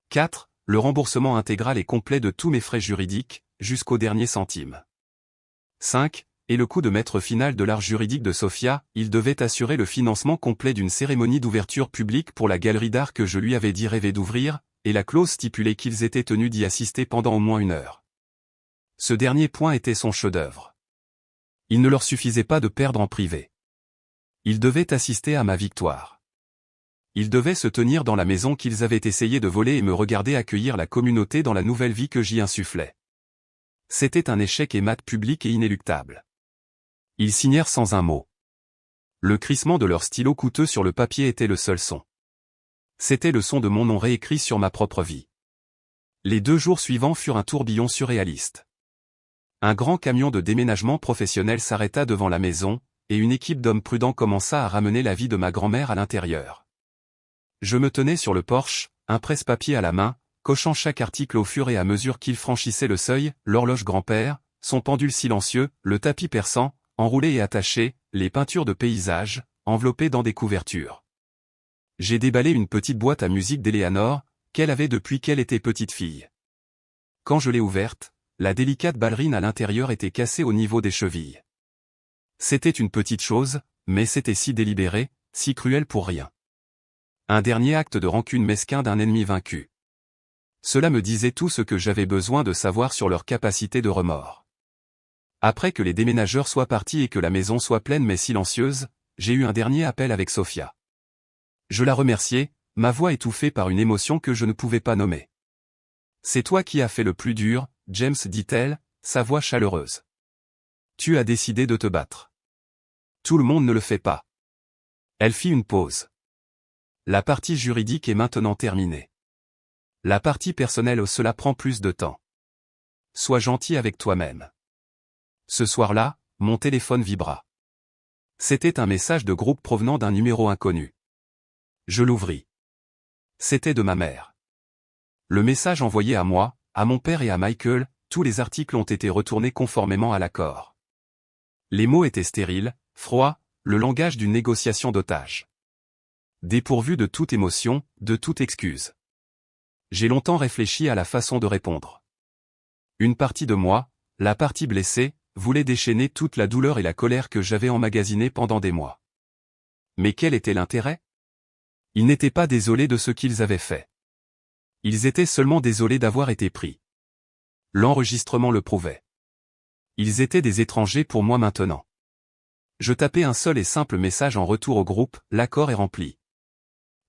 4. Le remboursement intégral et complet de tous mes frais juridiques, jusqu'au dernier centime. 5. Et le coût de maître final de l'art juridique de Sophia, il devait assurer le financement complet d'une cérémonie d'ouverture publique pour la galerie d'art que je lui avais dit rêver d'ouvrir, et la clause stipulait qu'ils étaient tenus d'y assister pendant au moins 1 heure. Ce dernier point était son chef-d'œuvre. Il ne leur suffisait pas de perdre en privé. Ils devaient assister à ma victoire. Ils devaient se tenir dans la maison qu'ils avaient essayé de voler et me regarder accueillir la communauté dans la nouvelle vie que j'y insufflais. C'était un échec et mat public et inéluctable. Ils signèrent sans un mot. Le crissement de leurs stylos coûteux sur le papier était le seul son. C'était le son de mon nom réécrit sur ma propre vie. Les 2 jours suivants furent un tourbillon surréaliste. Un grand camion de déménagement professionnel s'arrêta devant la maison, et une équipe d'hommes prudents commença à ramener la vie de ma grand-mère à l'intérieur. Je me tenais sur le porche, un presse-papier à la main, cochant chaque article au fur et à mesure qu'il franchissait le seuil, l'horloge grand-père, son pendule silencieux, le tapis persan, enroulé et attaché, les peintures de paysages, enveloppées dans des couvertures. J'ai déballé une petite boîte à musique d'Eleanor, qu'elle avait depuis qu'elle était petite fille. Quand je l'ai ouverte, la délicate ballerine à l'intérieur était cassée au niveau des chevilles. C'était une petite chose, mais c'était si délibéré, si cruel pour rien. Un dernier acte de rancune mesquin d'un ennemi vaincu. Cela me disait tout ce que j'avais besoin de savoir sur leur capacité de remords. Après que les déménageurs soient partis et que la maison soit pleine mais silencieuse, j'ai eu un dernier appel avec Sophia. Je la remerciai, ma voix étouffée par une émotion que je ne pouvais pas nommer. « C'est toi qui as fait le plus dur, James, dit-elle, sa voix chaleureuse. Tu as décidé de te battre. Tout le monde ne le fait pas. » Elle fit une pause. La partie juridique est maintenant terminée. La partie personnelle, cela prend plus de temps. Sois gentil avec toi-même. Ce soir-là, mon téléphone vibra. C'était un message de groupe provenant d'un numéro inconnu. Je l'ouvris. C'était de ma mère. Le message envoyé à moi, à mon père et à Michael, tous les articles ont été retournés conformément à l'accord. Les mots étaient stériles, froids, le langage d'une négociation d'otages. Dépourvu de toute émotion, de toute excuse. J'ai longtemps réfléchi à la façon de répondre. Une partie de moi, la partie blessée, voulait déchaîner toute la douleur et la colère que j'avais emmagasinée pendant des mois. Mais quel était l'intérêt? Ils n'étaient pas désolés de ce qu'ils avaient fait. Ils étaient seulement désolés d'avoir été pris. L'enregistrement le prouvait. Ils étaient des étrangers pour moi maintenant. Je tapais un seul et simple message en retour au groupe, l'accord est rempli.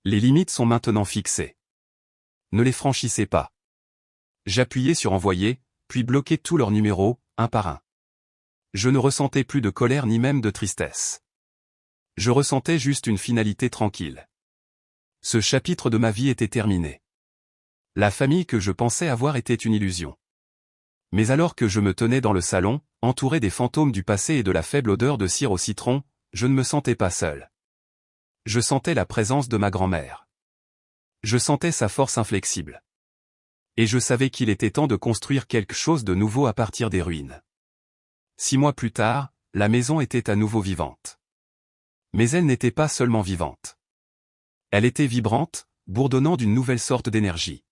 Les limites sont maintenant fixées. Ne les franchissez pas. J'appuyais sur envoyer, puis bloquais tous leurs numéros, un par un. Je ne ressentais plus de colère ni même de tristesse. Je ressentais juste une finalité tranquille. Ce chapitre de ma vie était terminé. La famille que je pensais avoir était une illusion. Mais alors que je me tenais dans le salon, entouré des fantômes du passé et de la faible odeur de cire au citron, je ne me sentais pas seul. Je sentais la présence de ma grand-mère. Je sentais sa force inflexible. Et je savais qu'il était temps de construire quelque chose de nouveau à partir des ruines. 6 mois plus tard, la maison était à nouveau vivante. Mais elle n'était pas seulement vivante. Elle était vibrante, bourdonnant d'une nouvelle sorte d'énergie.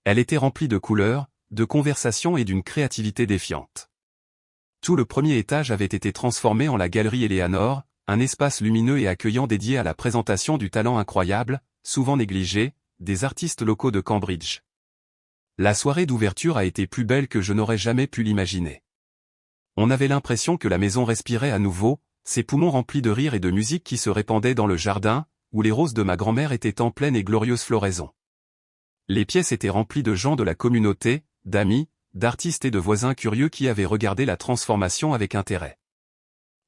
Elle était remplie de couleurs, de conversations et d'une créativité défiante. Tout le premier étage avait été transformé en la galerie Eleanor, un espace lumineux et accueillant dédié à la présentation du talent incroyable, souvent négligé, des artistes locaux de Cambridge. La soirée d'ouverture a été plus belle que je n'aurais jamais pu l'imaginer. On avait l'impression que la maison respirait à nouveau, ses poumons remplis de rire et de musique qui se répandaient dans le jardin, où les roses de ma grand-mère étaient en pleine et glorieuse floraison. Les pièces étaient remplies de gens de la communauté, d'amis, d'artistes et de voisins curieux qui avaient regardé la transformation avec intérêt.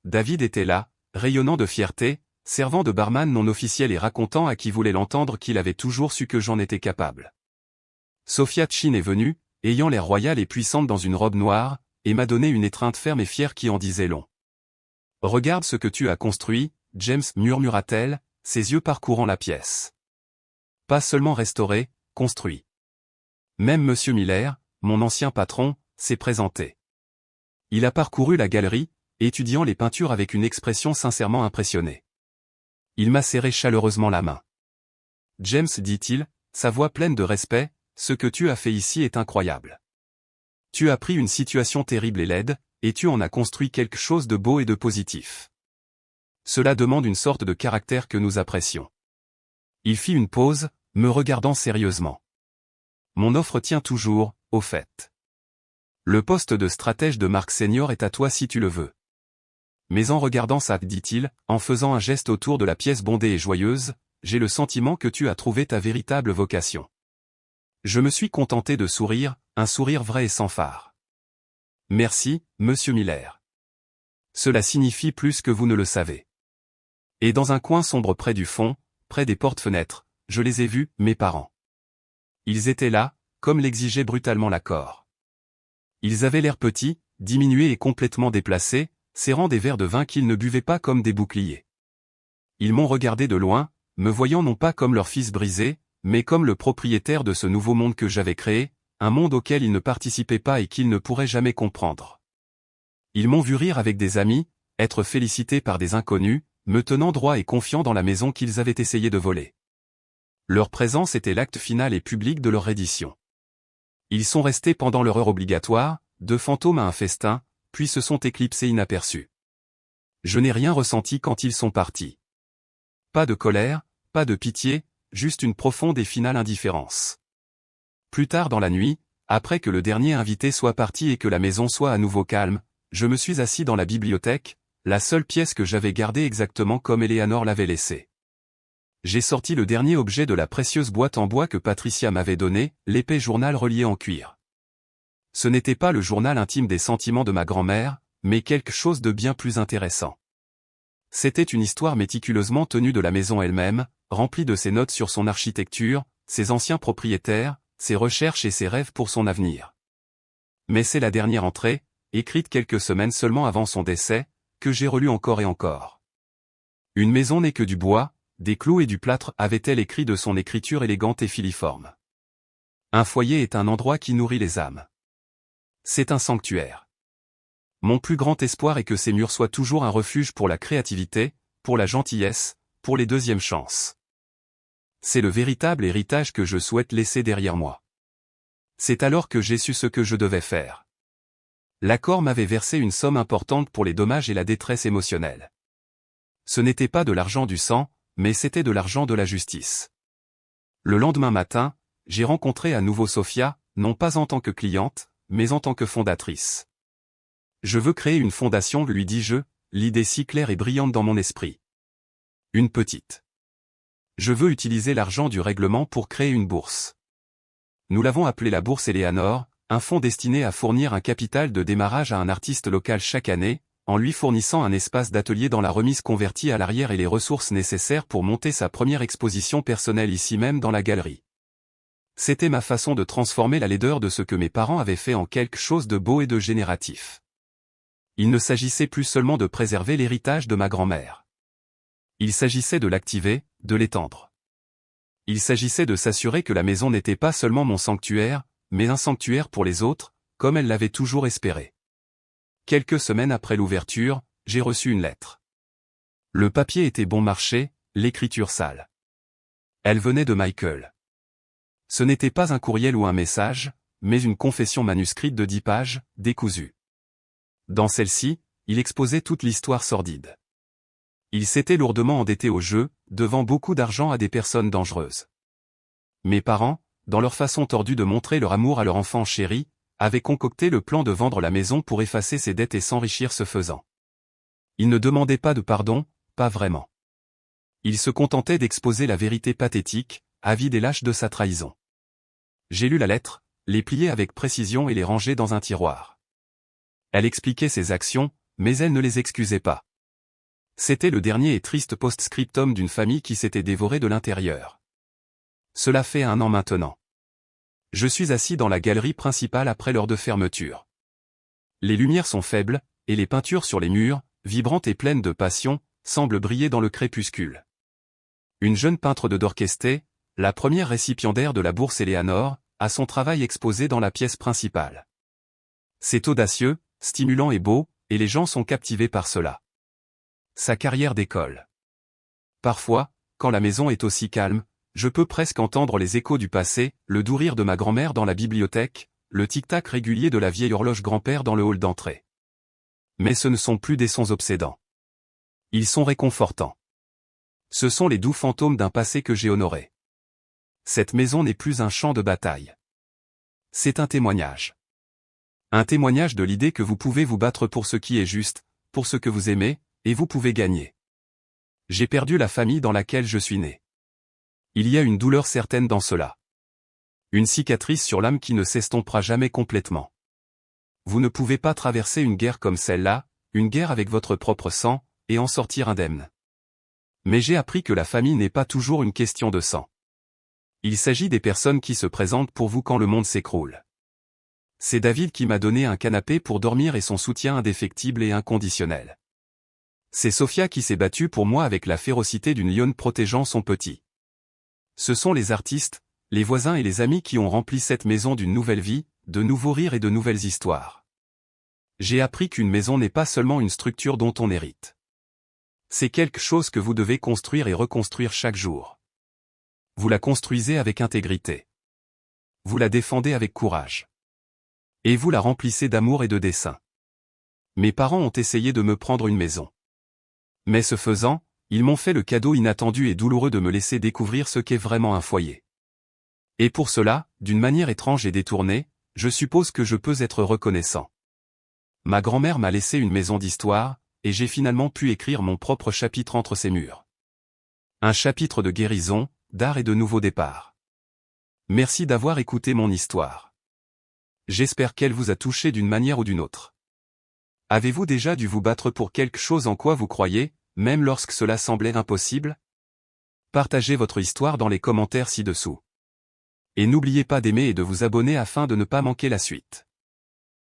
David était là, rayonnant de fierté, servant de barman non officiel et racontant à qui voulait l'entendre qu'il avait toujours su que j'en étais capable. Sophia Chin est venue, ayant l'air royale et puissante dans une robe noire, et m'a donné une étreinte ferme et fière qui en disait long. « Regarde ce que tu as construit, James, murmura-t-elle, ses yeux parcourant la pièce. Pas seulement restauré, construit. Même Monsieur Miller, mon ancien patron, s'est présenté. Il a parcouru la galerie, étudiant les peintures avec une expression sincèrement impressionnée. Il m'a serré chaleureusement la main. James, dit-il, sa voix pleine de respect, ce que tu as fait ici est incroyable. Tu as pris une situation terrible et laide, et tu en as construit quelque chose de beau et de positif. Cela demande une sorte de caractère que nous apprécions. Il fit une pause, me regardant sérieusement. Mon offre tient toujours, au fait. Le poste de stratège de Mark Senior est à toi si tu le veux. Mais en regardant ça, dit-il, en faisant un geste autour de la pièce bondée et joyeuse, j'ai le sentiment que tu as trouvé ta véritable vocation. Je me suis contenté de sourire, un sourire vrai et sans fard. Merci, Monsieur Miller. Cela signifie plus que vous ne le savez. Et dans un coin sombre près du fond, près des portes-fenêtres, je les ai vus, mes parents. Ils étaient là, comme l'exigeait brutalement l'accord. Ils avaient l'air petits, diminués et complètement déplacés, serrant des verres de vin qu'ils ne buvaient pas comme des boucliers. Ils m'ont regardé de loin, me voyant non pas comme leur fils brisé, mais comme le propriétaire de ce nouveau monde que j'avais créé, un monde auquel ils ne participaient pas et qu'ils ne pourraient jamais comprendre. Ils m'ont vu rire avec des amis, être félicités par des inconnus, me tenant droit et confiant dans la maison qu'ils avaient essayé de voler. Leur présence était l'acte final et public de leur reddition. Ils sont restés pendant leur heure obligatoire, de fantôme à un festin, puis se sont éclipsés inaperçus. Je n'ai rien ressenti quand ils sont partis. Pas de colère, pas de pitié, juste une profonde et finale indifférence. Plus tard dans la nuit, après que le dernier invité soit parti et que la maison soit à nouveau calme, je me suis assis dans la bibliothèque, la seule pièce que j'avais gardée exactement comme Eleanor l'avait laissée. J'ai sorti le dernier objet de la précieuse boîte en bois que Patricia m'avait donné, l'épais journal relié en cuir. Ce n'était pas le journal intime des sentiments de ma grand-mère, mais quelque chose de bien plus intéressant. C'était une histoire méticuleusement tenue de la maison elle-même, remplie de ses notes sur son architecture, ses anciens propriétaires, ses recherches et ses rêves pour son avenir. Mais c'est la dernière entrée, écrite quelques semaines seulement avant son décès, que j'ai relue encore et encore. Une maison n'est que du bois, des clous et du plâtre, avait-elle écrit de son écriture élégante et filiforme. Un foyer est un endroit qui nourrit les âmes. C'est un sanctuaire. Mon plus grand espoir est que ces murs soient toujours un refuge pour la créativité, pour la gentillesse, pour les deuxièmes chances. C'est le véritable héritage que je souhaite laisser derrière moi. C'est alors que j'ai su ce que je devais faire. L'accord m'avait versé une somme importante pour les dommages et la détresse émotionnelle. Ce n'était pas de l'argent du sang, mais c'était de l'argent de la justice. Le lendemain matin, j'ai rencontré à nouveau Sophia, non pas en tant que cliente, mais en tant que fondatrice. Je veux créer une fondation, lui dis-je, l'idée si claire et brillante dans mon esprit. Une petite. Je veux utiliser l'argent du règlement pour créer une bourse. Nous l'avons appelée la bourse Eleanor, un fonds destiné à fournir un capital de démarrage à un artiste local chaque année, en lui fournissant un espace d'atelier dans la remise convertie à l'arrière et les ressources nécessaires pour monter sa première exposition personnelle ici même dans la galerie. C'était ma façon de transformer la laideur de ce que mes parents avaient fait en quelque chose de beau et de génératif. Il ne s'agissait plus seulement de préserver l'héritage de ma grand-mère. Il s'agissait de l'activer, de l'étendre. Il s'agissait de s'assurer que la maison n'était pas seulement mon sanctuaire, mais un sanctuaire pour les autres, comme elle l'avait toujours espéré. Quelques semaines après l'ouverture, j'ai reçu une lettre. Le papier était bon marché, l'écriture sale. Elle venait de Michael. Ce n'était pas un courriel ou un message, mais une confession manuscrite de 10 pages, décousue. Dans celle-ci, il exposait toute l'histoire sordide. Il s'était lourdement endetté au jeu, devant beaucoup d'argent à des personnes dangereuses. Mes parents, dans leur façon tordue de montrer leur amour à leur enfant chéri, avaient concocté le plan de vendre la maison pour effacer ses dettes et s'enrichir ce faisant. Ils ne demandaient pas de pardon, pas vraiment. Ils se contentaient d'exposer la vérité pathétique, avide et lâche de sa trahison. J'ai lu la lettre, les pliai avec précision et les rangeai dans un tiroir. Elle expliquait ses actions, mais elle ne les excusait pas. C'était le dernier et triste post-scriptum d'une famille qui s'était dévorée de l'intérieur. Cela fait 1 an maintenant. Je suis assis dans la galerie principale après l'heure de fermeture. Les lumières sont faibles, et les peintures sur les murs, vibrantes et pleines de passion, semblent briller dans le crépuscule. Une jeune peintre de Dorchester, la première récipiendaire de la bourse Eleanor, a son travail exposé dans la pièce principale. C'est audacieux, stimulant et beau, et les gens sont captivés par cela. Sa carrière décolle. Parfois, quand la maison est aussi calme, je peux presque entendre les échos du passé, le doux rire de ma grand-mère dans la bibliothèque, le tic-tac régulier de la vieille horloge grand-père dans le hall d'entrée. Mais ce ne sont plus des sons obsédants. Ils sont réconfortants. Ce sont les doux fantômes d'un passé que j'ai honoré. Cette maison n'est plus un champ de bataille. C'est un témoignage. Un témoignage de l'idée que vous pouvez vous battre pour ce qui est juste, pour ce que vous aimez, et vous pouvez gagner. J'ai perdu la famille dans laquelle je suis né. Il y a une douleur certaine dans cela. Une cicatrice sur l'âme qui ne s'estompera jamais complètement. Vous ne pouvez pas traverser une guerre comme celle-là, une guerre avec votre propre sang, et en sortir indemne. Mais j'ai appris que la famille n'est pas toujours une question de sang. Il s'agit des personnes qui se présentent pour vous quand le monde s'écroule. C'est David qui m'a donné un canapé pour dormir et son soutien indéfectible et inconditionnel. C'est Sophia qui s'est battue pour moi avec la férocité d'une lionne protégeant son petit. Ce sont les artistes, les voisins et les amis qui ont rempli cette maison d'une nouvelle vie, de nouveaux rires et de nouvelles histoires. J'ai appris qu'une maison n'est pas seulement une structure dont on hérite. C'est quelque chose que vous devez construire et reconstruire chaque jour. Vous la construisez avec intégrité. Vous la défendez avec courage. Et vous la remplissez d'amour et de dessein. Mes parents ont essayé de me prendre une maison. Mais ce faisant, ils m'ont fait le cadeau inattendu et douloureux de me laisser découvrir ce qu'est vraiment un foyer. Et pour cela, d'une manière étrange et détournée, je suppose que je peux être reconnaissant. Ma grand-mère m'a laissé une maison d'histoire, et j'ai finalement pu écrire mon propre chapitre entre ses murs. Un chapitre de guérison, d'art et de nouveau départ. Merci d'avoir écouté mon histoire. J'espère qu'elle vous a touché d'une manière ou d'une autre. Avez-vous déjà dû vous battre pour quelque chose en quoi vous croyez, même lorsque cela semblait impossible? Partagez votre histoire dans les commentaires ci-dessous. Et n'oubliez pas d'aimer et de vous abonner afin de ne pas manquer la suite.